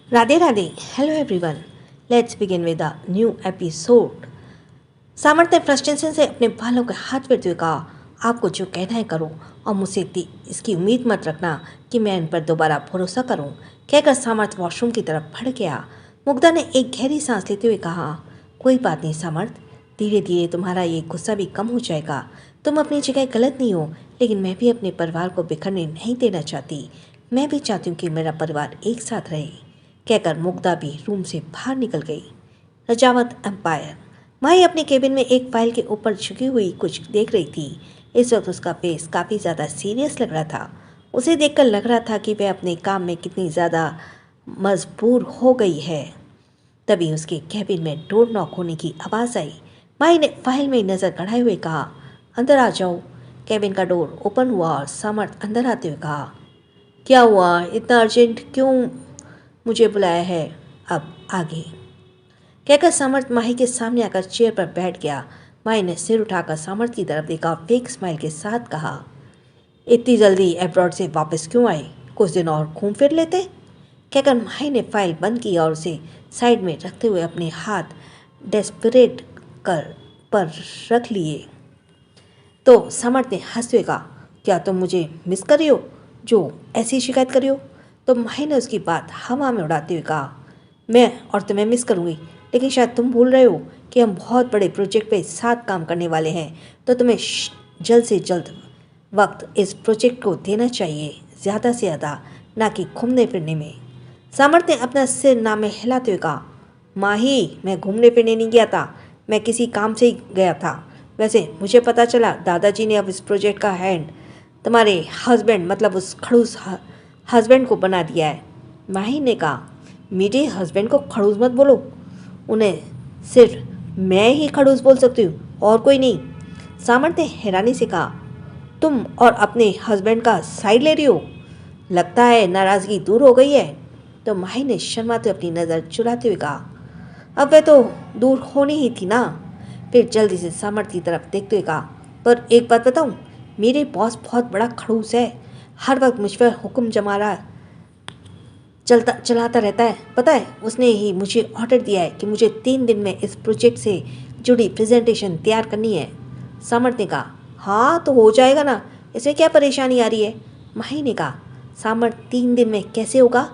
Radhe Radhe. Hello everyone. Let's begin with a new episode. सामर्थ ने frustration से अपने बालों के हाथ फेरते हुए कहा, आपको जो कहना है करो और मुझसे इसकी उम्मीद मत रखना कि मैं इन पर दोबारा भरोसा करूं। कहकर सामर्थ वॉशरूम की तरफ बढ़ गया। मुग्धा ने एक गहरी सांस लेते हुए कहा, कोई बात नहीं सामर्थ, धीरे धीरे तुम्हारा ये गुस्सा भी कम हो जाएगा। तुम अपनी जगह गलत नहीं हो, लेकिन मैं भी अपने परिवार को बिखरने नहीं देना चाहती। मैं भी चाहती हूँ कि मेरा परिवार एक साथ रहे। कहकर मुग्धा भी रूम से बाहर निकल गई। रजावत एम्पायर। माही अपने केबिन में एक फाइल के ऊपर झुकी हुई कुछ देख रही थी। इस वक्त उसका फेस काफ़ी ज़्यादा सीरियस लग रहा था। उसे देखकर लग रहा था कि वह अपने काम में कितनी ज़्यादा मजबूर हो गई है। तभी उसके केबिन में डोर नॉक होने की आवाज़ आई। माही ने फाइल में नज़र गड़ाए हुए कहा, अंदर आ जाओ। केबिन का डोर ओपन हुआ और समर्थ अंदर आते हुए कहा, क्या हुआ, इतना अर्जेंट क्यों मुझे बुलाया है? अब आगे। कहकर समर्थ माही के सामने आकर चेयर पर बैठ गया। माही ने सिर उठाकर समर्थ की तरफ देखा और फेक स्माइल के साथ कहा, इतनी जल्दी अब्रॉड से वापस क्यों आए? कुछ दिन और घूम फिर लेते। कहकर माही ने फाइल बंद की और उसे साइड में रखते हुए अपने हाथ डेस्परेट कर पर रख लिए। तो समर्थ ने हंसते हुए कहा, क्या तुम मुझे मिस कर रही हो जो ऐसी शिकायत कर रही हो? तो माही ने उसकी बात हवा में उड़ाते हुए कहा, मैं और तुम्हें मिस करूँगी, लेकिन शायद तुम भूल रहे हो कि हम बहुत बड़े प्रोजेक्ट पे साथ काम करने वाले हैं, तो तुम्हें जल्द से जल्द वक्त इस प्रोजेक्ट को देना चाहिए, ज़्यादा से ज़्यादा, ना कि घूमने फिरने में। सामर्थ ने अपना सिर ना में हिलाते हुए कहा, माही, मैं घूमने फिरने नहीं गया था, मैं किसी काम से ही गया था। वैसे मुझे पता चला दादाजी ने अब इस प्रोजेक्ट का हैंड तुम्हारे हस्बैंड मतलब उस खड़ूस हस्बैंड को बना दिया है। माही ने कहा, मेरे हस्बैंड को खड़ूस मत बोलो, उन्हें सिर्फ मैं ही खड़ूस बोल सकती हूँ और कोई नहीं। सामर्थ ने हैरानी से कहा, तुम और अपने हस्बैंड का साइड ले रही हो? लगता है नाराज़गी दूर हो गई है। तो माही ने शर्माते अपनी नज़र चुराते हुए कहा, अब वह तो दूर होनी ही थी ना। फिर जल्दी से सामर्थ की तरफ देखते हुए कहा, पर एक बात बताऊं, मेरे बॉस बहुत बड़ा खड़ूस है, हर वक्त मुझ पर हुक्म जमा रहा चलाता रहता है। पता है, उसने ही मुझे ऑर्डर दिया है कि मुझे 3 दिन में इस प्रोजेक्ट से जुड़ी प्रेजेंटेशन तैयार करनी है। सामर्थ ने कहा, हाँ तो हो जाएगा ना, इसमें क्या परेशानी आ रही है? माही ने कहा, सामर्थ 3 दिन में कैसे होगा?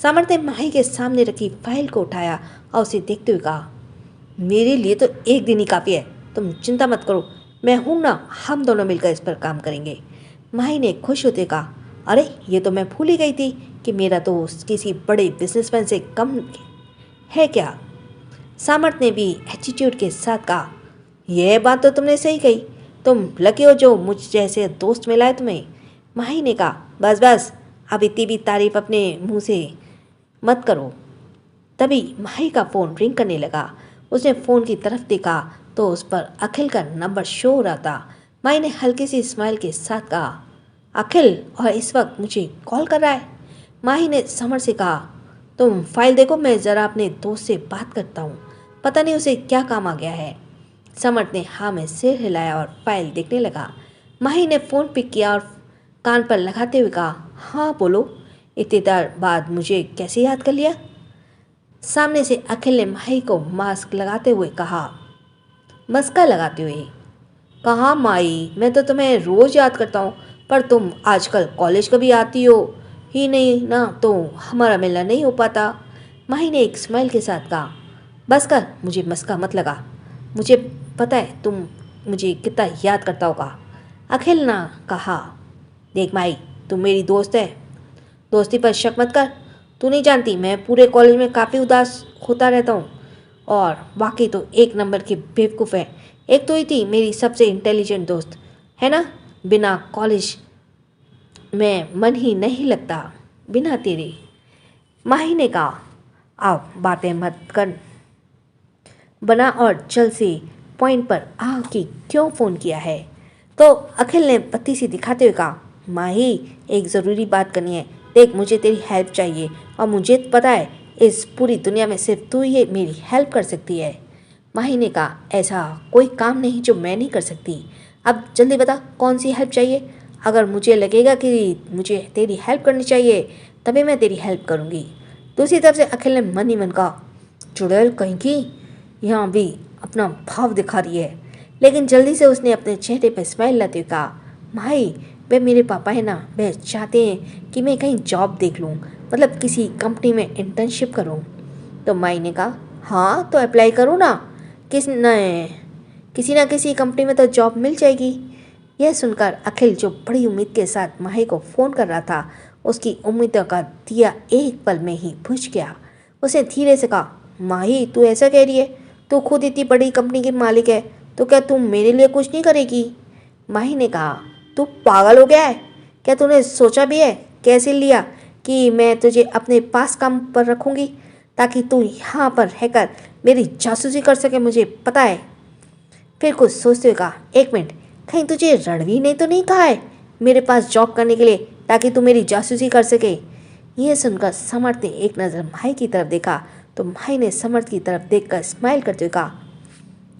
सामर्थ ने माही के सामने रखी फाइल को उठाया और उसे देखते हुए कहा, मेरे लिए तो 1 दिन ही काफ़ी है, तुम चिंता मत करो, मैं हूँ ना, हम दोनों मिलकर इस पर काम करेंगे। माही ने खुश होते कहा, अरे ये तो मैं भूल ही गई थी कि मेरा दोस्त किसी बड़े बिजनेसमैन से कम है क्या? सामर्थ ने भी एटीट्यूड के साथ कहा, यह बात तो तुमने सही कही, तुम लकी हो जो मुझ जैसे दोस्त मिला है तुम्हें। माही ने कहा, बस बस, अब इतनी भी तारीफ अपने मुंह से मत करो। तभी माही का फ़ोन रिंग करने लगा। उसने फ़ोन की तरफ देखा तो उस पर अखिल का नंबर शो हो रहा था। माही ने हल्की सी स्माइल के साथ कहा, अखिल और इस वक्त मुझे कॉल कर रहा है? माही ने समर से कहा, तुम फाइल देखो, मैं ज़रा अपने दोस्त से बात करता हूँ, पता नहीं उसे क्या काम आ गया है। समर ने हाँ में सिर हिलाया और फाइल देखने लगा। माही ने फ़ोन पिक किया और कान पर लगाते हुए कहा, हाँ बोलो, इतनी देर बाद मुझे कैसे याद कर लिया? सामने से अखिल ने माही को मास्क लगाते हुए कहा, मस्का लगाते हुए, कहाँ माई, मैं तो तुम्हें रोज़ याद करता हूँ, पर तुम आजकल कॉलेज कभी आती हो ही नहीं ना, तो हमारा मिलना नहीं हो पाता। माही ने एक स्माइल के साथ कहा, बस कर, मुझे मस्का मत लगा, मुझे पता है तुम मुझे कितना याद करता होगा। अखिल ने कहा, देख माई, तुम मेरी दोस्त है, दोस्ती पर शक मत कर। तू नहीं जानती, मैं पूरे कॉलेज में काफ़ी उदास होता रहता हूँ, और बाकी तो एक नंबर की बेवकूफ़ है। एक तो ही थी मेरी सबसे इंटेलिजेंट दोस्त, है ना, बिना कॉलेज में मन ही नहीं लगता बिना तेरे। माही ने कहा, अब बातें मत कर बना और जल्द से पॉइंट पर आ कि क्यों फ़ोन किया है। तो अखिल ने पत्ती सी दिखाते हुए कहा, माही, एक ज़रूरी बात करनी है। देख, मुझे तेरी हेल्प चाहिए और मुझे पता है इस पूरी दुनिया में सिर्फ तू ही मेरी हेल्प कर सकती है। माही ने कहा, ऐसा कोई काम नहीं जो मैं नहीं कर सकती, अब जल्दी बता कौन सी हेल्प चाहिए। अगर मुझे लगेगा कि मुझे तेरी हेल्प करनी चाहिए तभी मैं तेरी हेल्प करूँगी। दूसरी तरफ से अखिल ने मन ही मन कहा, चुड़ैल कहीं की, यहाँ भी अपना भाव दिखा रही है। लेकिन जल्दी से उसने अपने चेहरे पर स्माइल लाते हुए कहा, भाई वे मेरे पापा है ना, वे चाहते हैं कि मैं कहीं जॉब देख लूँ, मतलब किसी कंपनी में इंटर्नशिप करूँ। तो माई ने कहा, हाँ तो अप्लाई करो ना, किसी ना किसी कंपनी में तो जॉब मिल जाएगी। यह सुनकर अखिल, जो बड़ी उम्मीद के साथ माही को फ़ोन कर रहा था, उसकी उम्मीदों का दिया एक पल में ही बुझ गया। उसने धीरे से कहा, माही तू ऐसा कह रही है, तू खुद इतनी बड़ी कंपनी की मालिक है, तो क्या तुम मेरे लिए कुछ नहीं करेगी? माही ने कहा, तू पागल हो गया है क्या? तूने सोचा भी है कैसे लिया कि मैं तुझे अपने पास काम पर रखूँगी ताकि तू यहाँ पर रहकर मेरी जासूसी कर सके? मुझे पता है। फिर कुछ सोचते हुए कहा, एक मिनट, कहीं तुझे रणवीर ने तो नहीं कहा है मेरे पास जॉब करने के लिए ताकि तू मेरी जासूसी कर सके? यह सुनकर समर्थ ने एक नज़र माही की तरफ देखा तो माही ने समर्थ की तरफ देखकर स्माइल करते हुए कहा,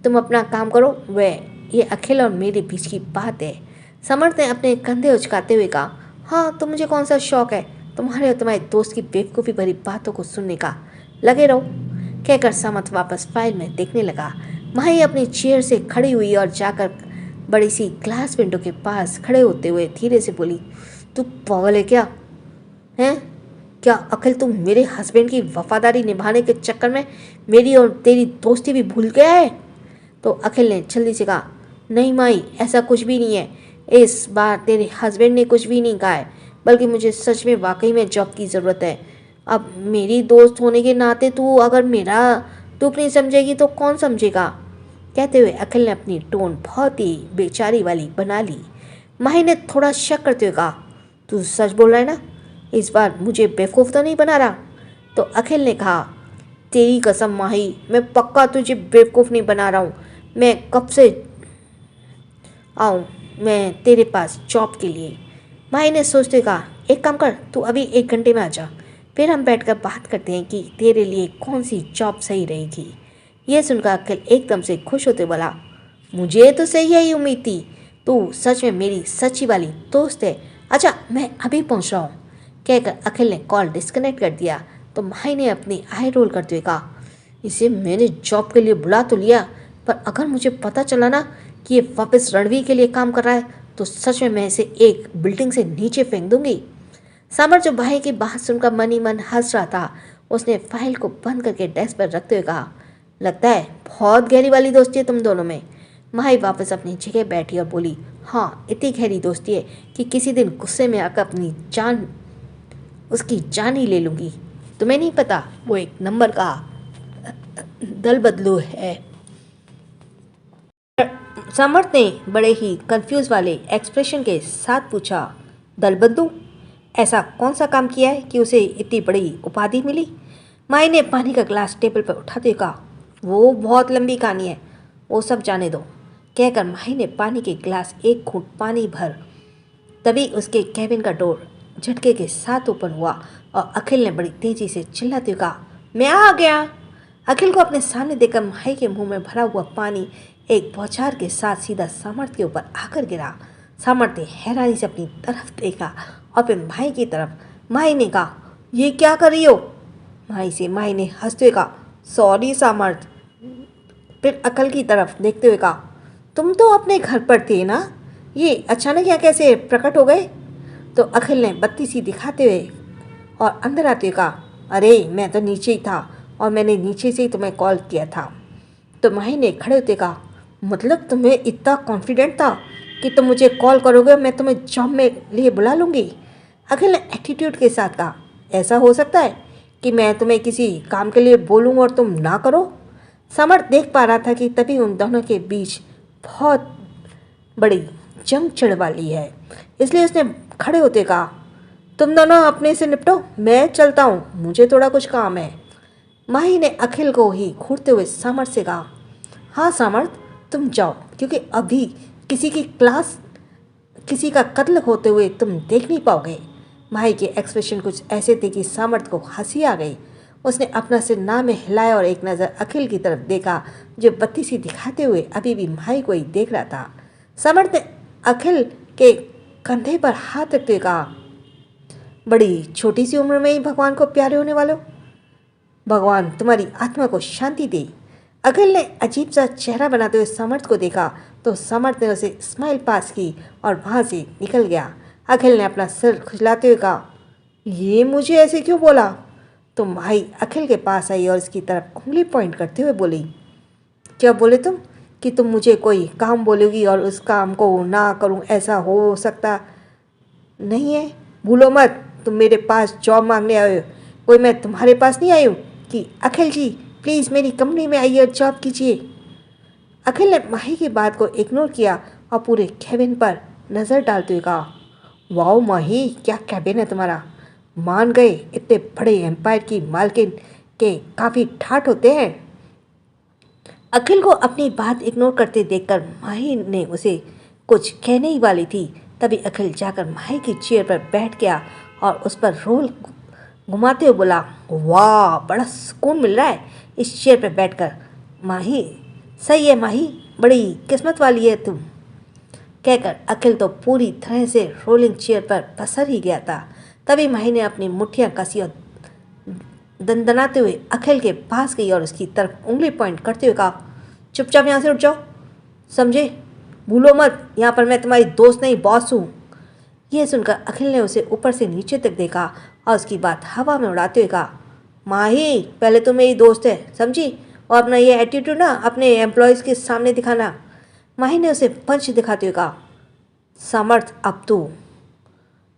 तुम अपना काम करो, वह ये अखिल और मेरे बीच की बात है। समर्थ ने अपने कंधे उचकाते हुए कहा, हाँ तो मुझे कौन सा शौक है तुम्हारे और तुम्हारे दोस्त की बेवकूफ़ी भरी बातों को सुनने का, लगे रहो। कहकर समर्थ वापस फाइल में देखने लगा। माही अपनी चेयर से खड़ी हुई और जाकर बड़ी सी ग्लास विंडो के पास खड़े होते हुए धीरे से बोली, तू पागल है क्या? हैं? क्या अखिल तुम मेरे हस्बैंड की वफादारी निभाने के चक्कर में मेरी और तेरी दोस्ती भी भूल गया है? तो अखिल ने जल्दी से कहा, नहीं माई, ऐसा कुछ भी नहीं है। इस बार तेरे हस्बैंड ने कुछ भी नहीं कहा है, बल्कि मुझे सच में वाकई में जॉब की ज़रूरत है। अब मेरी दोस्त होने के नाते तू अगर मेरा दुख नहीं समझेगी तो कौन समझेगा? कहते हुए अखिल ने अपनी टोन बहुत ही बेचारी वाली बना ली। माही ने थोड़ा शक करते हुए कहा, तू सच बोल रहा है ना? इस बार मुझे बेवकूफ़ तो नहीं बना रहा? तो अखिल ने कहा, तेरी कसम माही, मैं पक्का तुझे बेवकूफ़ नहीं बना रहा हूँ। मैं कब से आऊँ मैं तेरे पास जॉब के लिए? माही ने सोचते कहा, एक काम कर, तू अभी 1 घंटे में आ जा, फिर हम बैठकर बात करते हैं कि तेरे लिए कौन सी जॉब सही रहेगी। यह सुनकर अखिल एकदम से खुश होते बोला, मुझे तो सही यही उम्मीद थी, तू सच में मेरी सच्ची वाली दोस्त है। अच्छा मैं अभी पहुँच रहा हूँ। कहकर अखिल ने कॉल डिस्कनेक्ट कर दिया। तो माही ने अपनी आई रोल करते हुए कहा, इसे मैंने जॉब के लिए बुला तो लिया, पर अगर मुझे पता चला ना कि ये वापस रणवीर के लिए काम कर रहा है तो सच में मैं इसे एक बिल्डिंग से नीचे फेंक दूंगी। समर, जो भाई की बात सुनकर मन ही मन हंस रहा था, उसने फाइल को बंद करके डेस्क पर रखते हुए कहा, लगता है बहुत गहरी वाली दोस्ती है तुम दोनों में। माही वापस अपनी जगह बैठी और बोली, हाँ इतनी गहरी दोस्ती है कि किसी दिन गुस्से में आकर अपनी जान, उसकी जान ही ले लूँगी। तुम्हें नहीं पता, वो एक नंबर का दल बदलू है। समर्थ ने बड़े ही कंफ्यूज वाले एक्सप्रेशन के साथ पूछा, दल बदलू? ऐसा कौन सा काम किया है कि उसे इतनी बड़ी उपाधि मिली? माई ने पानी का ग्लास टेबल पर उठाते हुए कहा, वो बहुत लंबी कहानी है, वो सब जाने दो। कहकर माही ने पानी के ग्लास एक घूंट पानी भर। तभी उसके कैबिन का डोर झटके के साथ ओपन हुआ और अखिल ने बड़ी तेजी से चिल्लाते हुए कहा, मैं आ गया। अखिल को अपने सामने देखकर माही के मुंह में भरा हुआ पानी एक बौछार के साथ सीधा सामर्थ के ऊपर आकर गिरा। सामर्थ ने हैरानी से अपनी तरफ देखा और फिर माही की तरफ। माही ने कहा, ये क्या कर रही हो? माही ने हंसते हुए कहा, सॉरी सामर्थ। फिर अखिल की तरफ देखते हुए कहा, तुम तो अपने घर पर थे ना, ये अचानक यहाँ कैसे प्रकट हो गए? तो अखिल ने बत्ती सी दिखाते हुए और अंदर आते हुए कहा, अरे मैं तो नीचे ही था और मैंने नीचे से ही तुम्हें कॉल किया था। तो माही ने खड़े होते कहा, मतलब तुम्हें इतना कॉन्फिडेंट था कि तुम मुझे कॉल करोगे और मैं तुम्हें जॉब में लिए बुला लूँगी? अखिल ने एटीट्यूड के साथ कहा, ऐसा हो सकता है कि मैं तुम्हें किसी काम के लिए बोलूँ और तुम ना करो? समर्थ देख पा रहा था कि तभी उन दोनों के बीच बहुत बड़ी जंग छिड़ वाली है, इसलिए उसने खड़े होते कहा, तुम दोनों अपने से निपटो, मैं चलता हूँ, मुझे थोड़ा कुछ काम है। माही ने अखिल को ही घूरते हुए समर्थ से कहा, हाँ समर्थ तुम जाओ, क्योंकि अभी किसी का कत्ल होते हुए तुम देख नहीं पाओगे। माही के एक्सप्रेशन कुछ ऐसे थे कि समर्थ को हंसी आ गई। उसने अपना सिर ना में हिलाया और एक नज़र अखिल की तरफ देखा, जो बत्ती सी दिखाते हुए अभी भी माही को ही देख रहा था। समर्थ ने अखिल के कंधे पर हाथ रखते हुए कहा, बड़ी छोटी सी उम्र में ही भगवान को प्यारे होने वालों, भगवान तुम्हारी आत्मा को शांति दे। अखिल ने अजीब सा चेहरा बनाते हुए समर्थ को देखा तो समर्थ ने उसे स्माइल पास की और वहाँ से निकल गया। अखिल ने अपना सिर खुजलाते हुए कहा, ये मुझे ऐसे क्यों बोला? तो माही अखिल के पास आई और इसकी तरफ उंगली पॉइंट करते हुए बोली, क्या बोले तुम? कि तुम मुझे कोई काम बोलोगी और उस काम को ना करूं, ऐसा हो सकता नहीं है। भूलो मत, तुम मेरे पास जॉब मांगने आए हो, कोई मैं तुम्हारे पास नहीं आई हूँ कि अखिल जी प्लीज़ मेरी कंपनी में आइए और जॉब कीजिए। अखिल ने माही की बात को इग्नोर किया और पूरे कैबिन पर नज़र डालते हुए कहा, वाओ माही, क्या कैबिन है तुम्हारा। मान गए इतने बड़े एम्पायर की मालकिन के काफ़ी ठाठ होते हैं। अखिल को अपनी बात इग्नोर करते देखकर माही ने उसे कुछ कहने ही वाली थी, तभी अखिल जाकर माही की चेयर पर बैठ गया और उस पर रोल घुमाते हुए बोला, वाह बड़ा सुकून मिल रहा है इस चेयर पर बैठकर। माही सही है माही, बड़ी किस्मत वाली है तुम। कहकर अखिल तो पूरी तरह से रोलिंग चेयर पर पसर ही गया था। तभी माही ने अपनी मुट्ठियाँ कसी और दंदनाते हुए अखिल के पास गई और उसकी तरफ उंगली पॉइंट करते हुए कहा, चुपचाप यहाँ से उठ जाओ, समझे? भूलो मत, यहाँ पर मैं तुम्हारी दोस्त नहीं बॉस हूँ। यह सुनकर अखिल ने उसे ऊपर से नीचे तक देखा और उसकी बात हवा में उड़ाते हुए कहा, माही पहले तो मेरी दोस्त है समझी, और अपना ये एटीट्यूड ना अपने एम्प्लॉयज़ के सामने दिखाना। माही ने उसे पंच दिखाते हुए कहा, समर्थ अब तू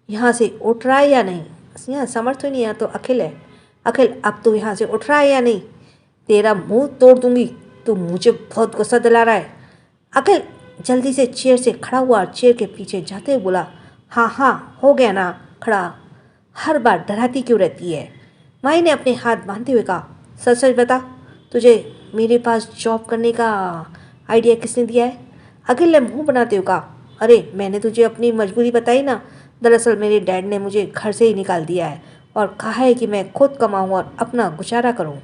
यहाँ से उठ रहा है या नहीं? यहाँ समर्थ तो नहीं, यहाँ तो अखिल है। अखिल अब तू यहाँ से उठ रहा है या नहीं? तेरा मुंह तोड़ दूंगी, तू मुझे बहुत गुस्सा दिला रहा है। अखिल जल्दी से चेयर से खड़ा हुआ और चेयर के पीछे जाते हुए बोला, हाँ हाँ हो गया ना खड़ा, हर बार डराती क्यों रहती है? माही ने अपने हाथ बांधते हुए कहा, सच सच बता, तुझे मेरे पास जॉब करने का आइडिया किसने दिया है? अखिल ने मुंह बनाते हुए कहा, अरे मैंने तुझे अपनी मजबूरी बताई ना, दरअसल मेरे डैड ने मुझे घर से ही निकाल दिया है और कहा है कि मैं खुद कमाऊँ और अपना गुजारा करूँ।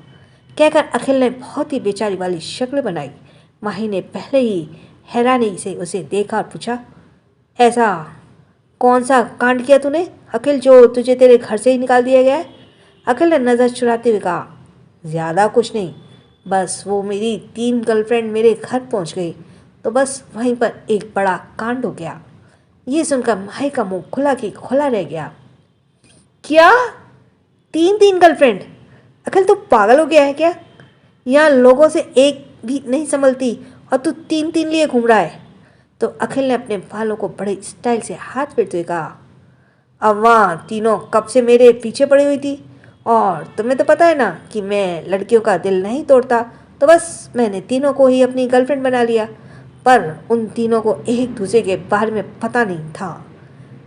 कहकर अखिल ने बहुत ही बेचारी वाली शक्ल बनाई। माही ने पहले ही हैरानी से उसे देखा और पूछा, ऐसा कौन सा कांड किया तूने अखिल जो तुझे तेरे घर से ही निकाल दिया गया है? अखिल ने नज़र चुराते हुए कहा, ज़्यादा कुछ नहीं, बस वो मेरी 3 गर्लफ्रेंड मेरे घर पहुंच गई तो बस वहीं पर एक बड़ा कांड हो गया। ये सुनकर माही का मुंह खुला की खुला रह गया। क्या 3 गर्लफ्रेंड? अखिल तो पागल हो गया है क्या? यहाँ लोगों से एक भी नहीं संभलती और तू 3 लिए घूम रहा है। तो अखिल ने अपने बालों को बड़े स्टाइल से हाथ फेरते हुए कहा, अब वहाँ तीनों कब से मेरे पीछे पड़ी हुई थी और तुम्हें तो पता है ना कि मैं लड़कियों का दिल नहीं तोड़ता, तो बस मैंने तीनों को ही अपनी गर्लफ्रेंड बना लिया, पर उन तीनों को एक दूसरे के बारे में पता नहीं था।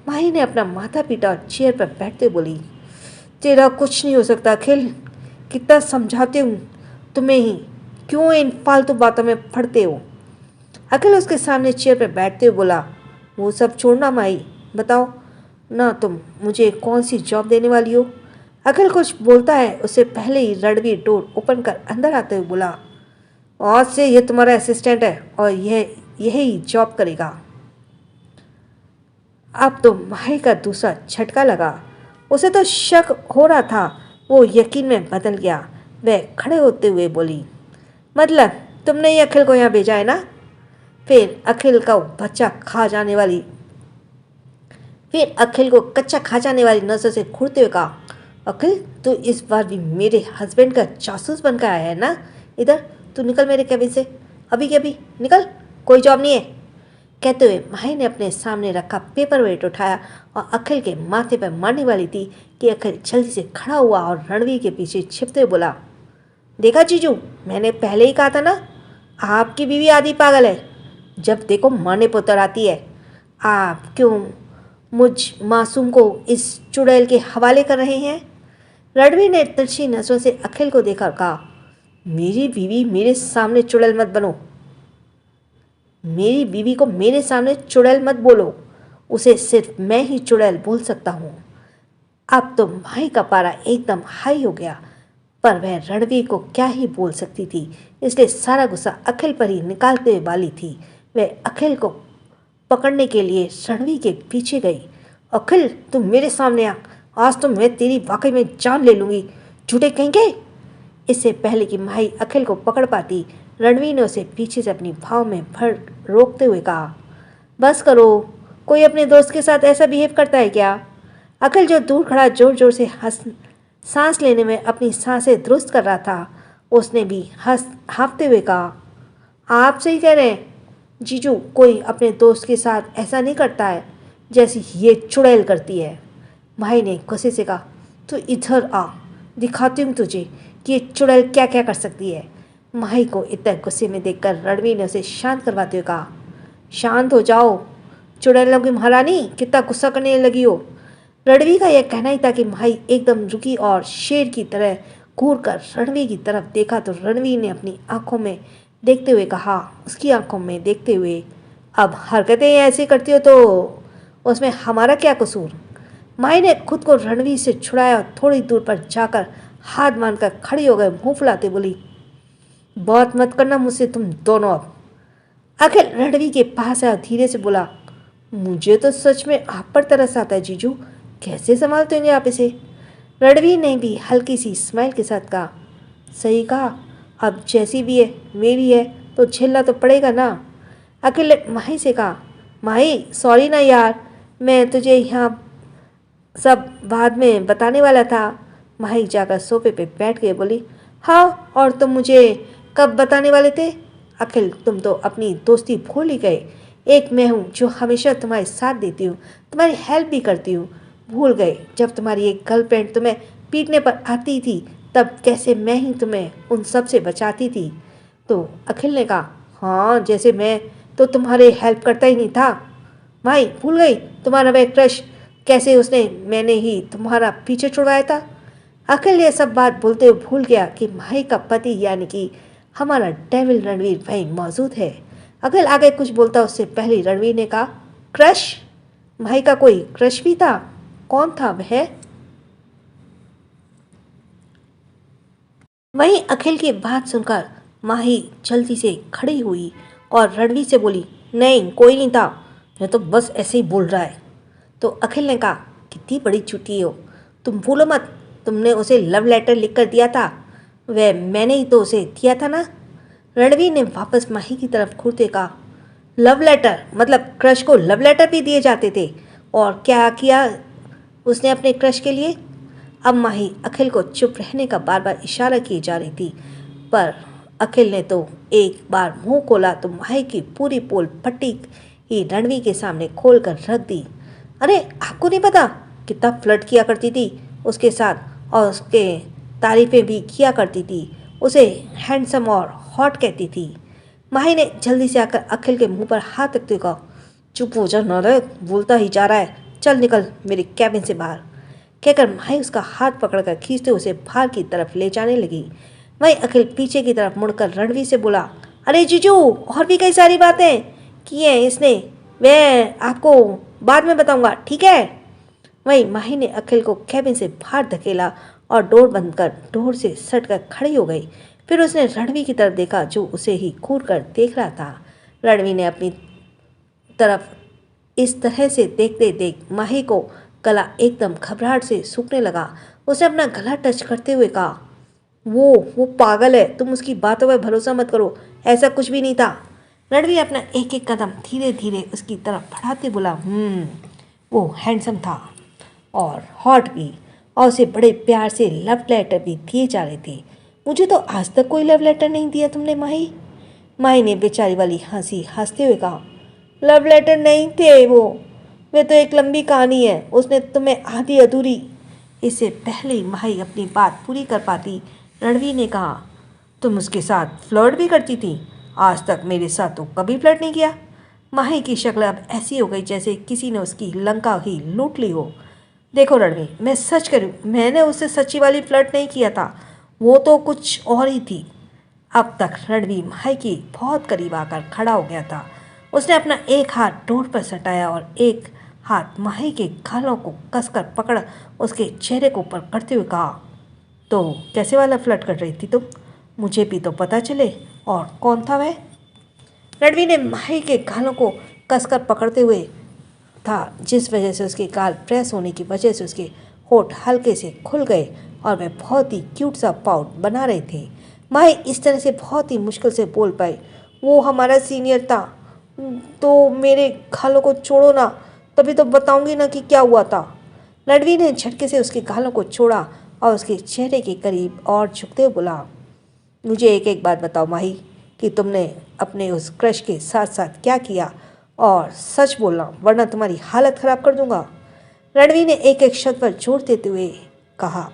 माही ने अपना माथा पीटा और चेयर पर बैठते बोली, तेरा कुछ नहीं हो सकता अखिल, कितना समझाते हूँ तुम्हें ही, क्यों इन फालतू बातों में पड़ते हो? अखिल उसके सामने चेयर पर बैठते हुए बोला, वो सब छोड़ना माही, बताओ ना तुम मुझे कौन सी जॉब देने वाली हो? अखिल कुछ बोलता है उससे पहले ही रणवीर डोर ओपन कर अंदर आते हुए बोला, आज से ये तुम्हारा असिस्टेंट है और यही जॉब करेगा। अब तो माही का दूसरा झटका लगा। उसे तो शक हो रहा था, वो यकीन में बदल गया। वह खड़े होते हुए बोली, मतलब तुमने ही अखिल को यहाँ भेजा है ना? फिर अखिल को कच्चा खा जाने वाली नज़र से घूरते हुए कहा, अखिल तू इस बार भी मेरे हस्बैंड का जासूस बनकर आया है ना? इधर तू निकल मेरे कैबिन से, अभी के अभी निकल, कोई जॉब नहीं है। कहते हुए माही ने अपने सामने रखा पेपर वेट उठाया और अखिल के माथे पर मारने वाली थी कि अखिल जल्दी से खड़ा हुआ और रणवीर के पीछे छिपते हुए बोला, देखा जीजू, मैंने पहले ही कहा था ना, आपकी बीवी आधी पागल है, जब देखो मारने पर उतर आती है। आप क्यों मुझ मासूम को इस चुड़ैल के हवाले कर रहे हैं? रणवीर ने तिरछी नजरों से अखिल को देखा और कहा, मेरी बीवी मेरे सामने चुड़ैल मत बनो, मेरी बीवी को मेरे सामने चुड़ैल मत बोलो, उसे सिर्फ मैं ही चुड़ैल बोल सकता हूँ। अब तो माही का पारा एकदम हाई हो गया, पर वह रणवीर को क्या ही बोल सकती थी, इसलिए सारा गुस्सा अखिल पर ही निकालते हुए वाली थी। वह अखिल को पकड़ने के लिए रणवीर के पीछे गई। अखिल तुम मेरे सामने आ, आज तो मैं तेरी वाकई में जान ले लूँगी, झूठे कहेंगे। इससे पहले कि माही अखिल को पकड़ पाती, रणवीर ने उसे पीछे से अपनी भाव में भर रोकते हुए कहा, बस करो, कोई अपने दोस्त के साथ ऐसा बिहेव करता है क्या? अखिल जो दूर खड़ा जोर जोर से सांस लेने में अपनी सांसें दुरुस्त कर रहा था, उसने भी हाँफते हुए कहा, आप सही कह रहे हैं जीजू, कोई अपने दोस्त के साथ ऐसा नहीं करता है जैसी ये चुड़ैल करती है। भाई ने गुस्से से कहा, तो इधर आ, दिखाती हूँ तुझे कि ये चुड़ैल क्या क्या कर सकती है। माही को इतना गुस्से में देखकर रणवीर ने उसे शांत करवाते हुए कहा, शांत हो जाओ, चुड़ैलों की महारानी कितना गुस्सा करने लगी हो। रणवीर का यह कहना ही था कि माही एकदम रुकी और शेर की तरह घूर कर रणवीर की तरफ देखा तो रणवीर ने अपनी आंखों में देखते हुए कहा, उसकी आंखों में देखते हुए, अब हरकतें ऐसी करती हो तो उसमें हमारा क्या कसूर। माही ने खुद को रणवीर से छुड़ाया और थोड़ी दूर पर जाकर हाथ मारकर खड़ी हो गए, मुंह फुलाते बोली, बात मत करना मुझसे तुम दोनों अब। अखिल रणवीर के पास आया और धीरे से बोला, मुझे तो सच में आप पर तरस आता है जीजू, कैसे संभालते होंगे आप इसे। रणवीर ने भी हल्की सी स्माइल के साथ कहा, सही कहा, अब जैसी भी है मेरी है तो झेलना तो पड़ेगा ना। अखिल ने माही से कहा, माही सॉरी ना यार, मैं तुझे यहाँ सब बाद में बताने वाला था। माही जाकर सोफे पे बैठ गई, बोली, हाँ और तुम मुझे कब बताने वाले थे? अखिल तुम तो अपनी दोस्ती भूल ही गए, एक मैं हूँ जो हमेशा तुम्हारे साथ देती हूँ, तुम्हारी हेल्प भी करती हूँ। भूल गए जब तुम्हारी एक गर्लफ्रेंड तुम्हें पीटने पर आती थी तब कैसे मैं ही तुम्हें उन सब से बचाती थी। तो अखिल ने कहा, हाँ जैसे मैं तो तुम्हारे हेल्प करता ही नहीं था। भाई भूल गई तुम्हारा वह क्रश, कैसे उसने मैंने ही तुम्हारा पीछे छुड़वाया था। अखिल ये सब बात बोलते हुए भूल गया कि माही का पति यानी कि हमारा डेविल रणवीर वहीं मौजूद है। अखिल आगे कुछ बोलता उससे पहले रणवीर ने कहा, क्रश? माही का कोई क्रश भी था? कौन था वह? वहीं अखिल की बात सुनकर माही जल्दी से खड़ी हुई और रणवीर से बोली, नहीं कोई नहीं था, मैं तो बस ऐसे ही बोल रहा है। तो अखिल ने कहा, कितनी बड़ी चुटी हो तुम, भूलो मत तुमने उसे लव लेटर लिख कर दिया था, वह मैंने ही तो उसे दिया था ना। रणवीर ने वापस माही की तरफ घूरते कहा, लव लेटर मतलब क्रश को लव लेटर भी दिए जाते थे? और क्या किया उसने अपने क्रश के लिए? अब माही अखिल को चुप रहने का बार बार इशारा किए जा रही थी, पर अखिल ने तो एक बार मुंह खोला तो माही की पूरी पोल पट्टी ही रणवीर के सामने खोल कर रख दी। अरे आपको नहीं पता कितना फ्लर्ट किया करती थी उसके साथ और उसके तारीफें भी किया करती थी, उसे हैंडसम और हॉट कहती थी। माही ने जल्दी से आकर अखिल के मुंह पर हाथ रखते हुए कहा, चुप हो जा नालायक, बोलता ही जा रहा है, चल निकल मेरे कैबिन से बाहर। कहकर माही उसका हाथ पकड़कर खींचते उसे बाहर की तरफ ले जाने लगी। वहीं अखिल पीछे की तरफ मुड़कर रणवीर से बोला, अरे जीजू और भी कई सारी बातें की हैं इसने, मैं आपको बाद में बताऊंगा, ठीक है। वहीं माही ने अखिल को कैबिन से बाहर धकेला और डोर बंद कर डोर से सट कर खड़ी हो गई। फिर उसने रणवीर की तरफ देखा जो उसे ही घूर कर देख रहा था। रणवीर ने अपनी तरफ इस तरह से देखते देख माही को गला एकदम घबराहट से सूखने लगा। उसने अपना गला टच करते हुए कहा, वो पागल है, तुम उसकी बातों पर भरोसा मत करो, ऐसा कुछ भी नहीं था। रणवीर अपना एक एक कदम धीरे धीरे उसकी तरफ बढ़ाते बोला, वो हैंडसम था और हॉट भी, और उसे बड़े प्यार से लव लेटर भी दिए जा रहे थे। मुझे तो आज तक कोई लव लेटर नहीं दिया तुमने माही। माही ने बेचारी वाली हंसी हंसते हुए कहा, लव लेटर नहीं थे वो तो एक लंबी कहानी है, उसने तुम्हें आधी अधूरी। इससे पहले ही माही अपनी बात पूरी कर पाती, रणवीर ने कहा, तुम उसके साथ फ्लर्ट भी करती थी? आज तक मेरे साथ तो कभी फ्लर्ट नहीं किया। माही की शक्ल अब ऐसी हो गई जैसे किसी ने उसकी लंका ही लूट ली हो। देखो रणवीर, मैं सच करूँ, मैंने उससे सच्ची वाली फ्लर्ट नहीं किया था, वो तो कुछ और ही थी। अब तक रणवीर माही की बहुत करीब आकर खड़ा हो गया था। उसने अपना एक हाथ डोर पर सटाया और एक हाथ माही के गालों को कसकर पकड़ उसके चेहरे को ऊपर करते हुए कहा, तो कैसे वाला फ्लर्ट कर रही थी तुम? मुझे भी तो पता चले, और कौन था वह? रणवीर ने माही के गालों को कसकर पकड़ते हुए था, जिस वजह से उसके गाल प्रेस होने की वजह से उसके होठ हल्के से खुल गए और वह बहुत ही क्यूट सा पाउट बना रहे थे। माही इस तरह से बहुत ही मुश्किल से बोल पाई, वो हमारा सीनियर था, तो मेरे गालों को छोड़ो ना, तभी तो बताऊंगी ना कि क्या हुआ था। रणवीर ने झटके से उसके गालों को छोड़ा और उसके चेहरे के करीब और झुकते हुए बोला, मुझे एक एक बात बताओ माही कि तुमने अपने उस क्रश के साथ साथ क्या किया, और सच बोलना वरना तुम्हारी हालत खराब कर दूंगा। रणवीर ने एक एक शब्द पर जोर देते हुए कहा।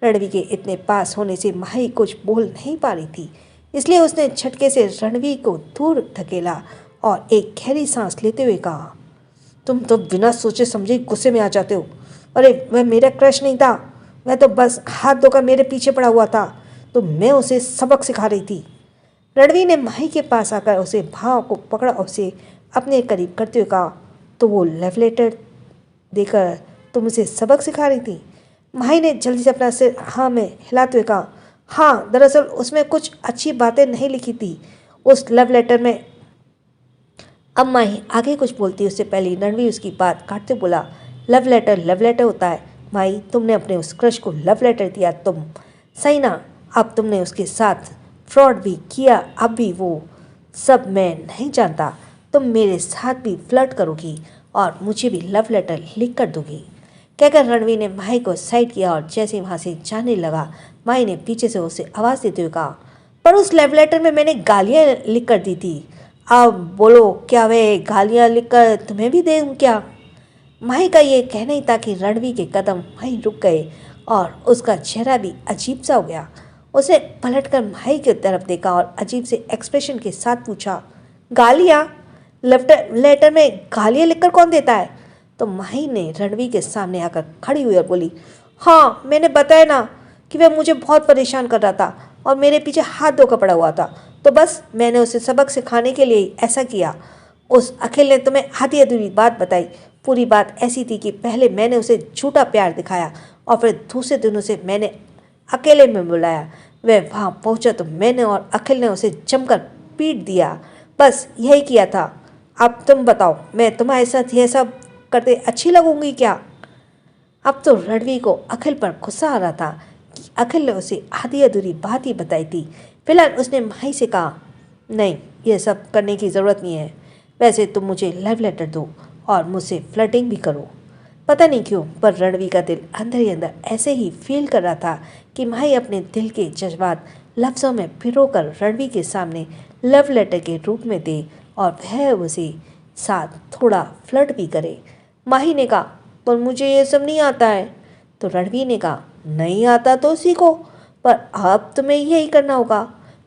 रणवीर के इतने पास होने से माही कुछ बोल नहीं पा रही थी, इसलिए उसने झटके से रणवीर को दूर धकेला और एक गहरी सांस लेते हुए कहा, तुम तो बिना सोचे समझे गुस्से में आ जाते हो। अरे वह मेरा क्रश नहीं था, वह तो बस हाथ धोकर मेरे पीछे पड़ा हुआ था, तो मैं उसे सबक सिखा रही थी। रणवीर ने माही के पास आकर उसे भाव को पकड़ा और उसे अपने करीब करते हुए कहा, तो वो लव लेटर देकर तुम उसे सबक सिखा रही थी। माही ने जल्दी से अपना सिर हाँ में हिलाते हुए कहा, हाँ दरअसल उसमें कुछ अच्छी बातें नहीं लिखी थी उस लव लेटर में। अब माही आगे कुछ बोलती उससे पहले रणवीर उसकी बात काटते बोला, लव लेटर होता है माही, तुमने अपने उस क्रश को लव लेटर दिया तुम, सही ना। अब तुमने उसके साथ फ्रॉड भी किया, अब भी वो सब मैं नहीं जानता, तुम मेरे साथ भी फ्लर्ट करोगी और मुझे भी लव लेटर लिख कर दोगी। कहकर रणवीर ने माही को साइड किया और जैसे वहाँ से जाने लगा, माही ने पीछे से उसे आवाज़ देते हुए कहा, पर उस लव लेटर में मैंने गालियाँ लिख कर दी थी, अब बोलो क्या वे गालियाँ लिख कर तुम्हें भी दे दूँ क्या। माही का ये कहना ही था कि रणवीर के कदम वहीं रुक गए और उसका चेहरा भी अजीब सा हो गया। उसने पलटकर माही की तरफ देखा और अजीब से एक्सप्रेशन के साथ पूछा, गालियाँ? लेटर में गालियाँ लिखकर कौन देता है? तो माही ने रणवीर के सामने आकर खड़ी हुई और बोली, हाँ मैंने बताया ना कि वह मुझे बहुत परेशान कर रहा था और मेरे पीछे हाथ धोकर पड़ा हुआ था, तो बस मैंने उसे सबक सिखाने के लिए ऐसा किया। उस अखिल ने तुम्हें आधी अधूरी बात बताई, पूरी बात ऐसी थी कि पहले मैंने उसे झूठा प्यार दिखाया और फिर दूसरे दिन उसे मैंने अकेले में बुलाया। वह वहाँ पहुँचा तो मैंने और अखिल ने उसे जमकर पीट दिया, बस यही किया था। अब तुम बताओ, मैं तुम्हारे साथ यह सब करते अच्छी लगूंगी क्या? अब तो रणवीर को अखिल पर गुस्सा आ रहा था कि अखिल ने उसे आधी अधूरी बात ही बताई थी। फिलहाल उसने माही से कहा, नहीं ये सब करने की ज़रूरत नहीं है, वैसे तुम मुझे लव लेटर दो और मुझसे फ्लर्टिंग भी करो। पता नहीं क्यों पर रणवीर का दिल अंदर ही अंदर ऐसे ही फील कर रहा था कि माही अपने दिल के जज्बात लफ्ज़ों में पिरोकर रणवीर के सामने लव लेटर के रूप में दे और वह उसे साथ थोड़ा फ्लर्ट भी करे। माही ने कहा, पर मुझे ये सब नहीं आता है। तो रणवीर ने कहा, नहीं आता तो सीखो, पर अब तुम्हें यही करना होगा,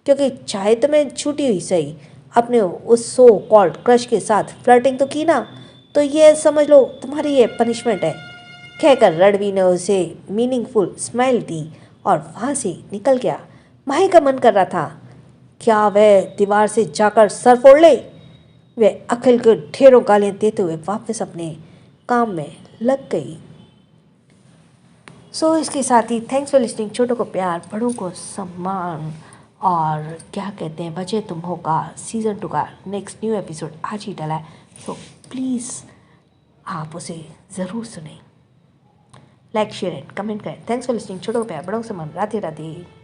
क्योंकि चाहे तुम्हें छूटी हुई सही अपने उस सो कॉल्ड क्रश के साथ फ्लर्टिंग तो की ना, तो ये समझ लो तुम्हारी ये पनिशमेंट है। कहकर रणवीर ने उसे मीनिंगफुल स्माइल दी और वहाँ से निकल गया। माही का मन कर रहा था क्या वह दीवार से जाकर सर फोड़ ले। वह अखिल को ढेरों गालियाँ देते हुए वापस अपने काम में लग गई। सो इसके साथ ही थैंक्स फॉर लिसनिंग। छोटों को प्यार, बड़ों को सम्मान, और क्या कहते हैं, बचे तुम हो का सीज़न 2 का नेक्स्ट न्यू एपिसोड आज ही डला है। सो प्लीज़ आप उसे ज़रूर सुनें, लाइक शेयर एंड कमेंट करें। Thanks for listening. छोटों को प्यार, बड़ों को सम्मान। राधे राधे।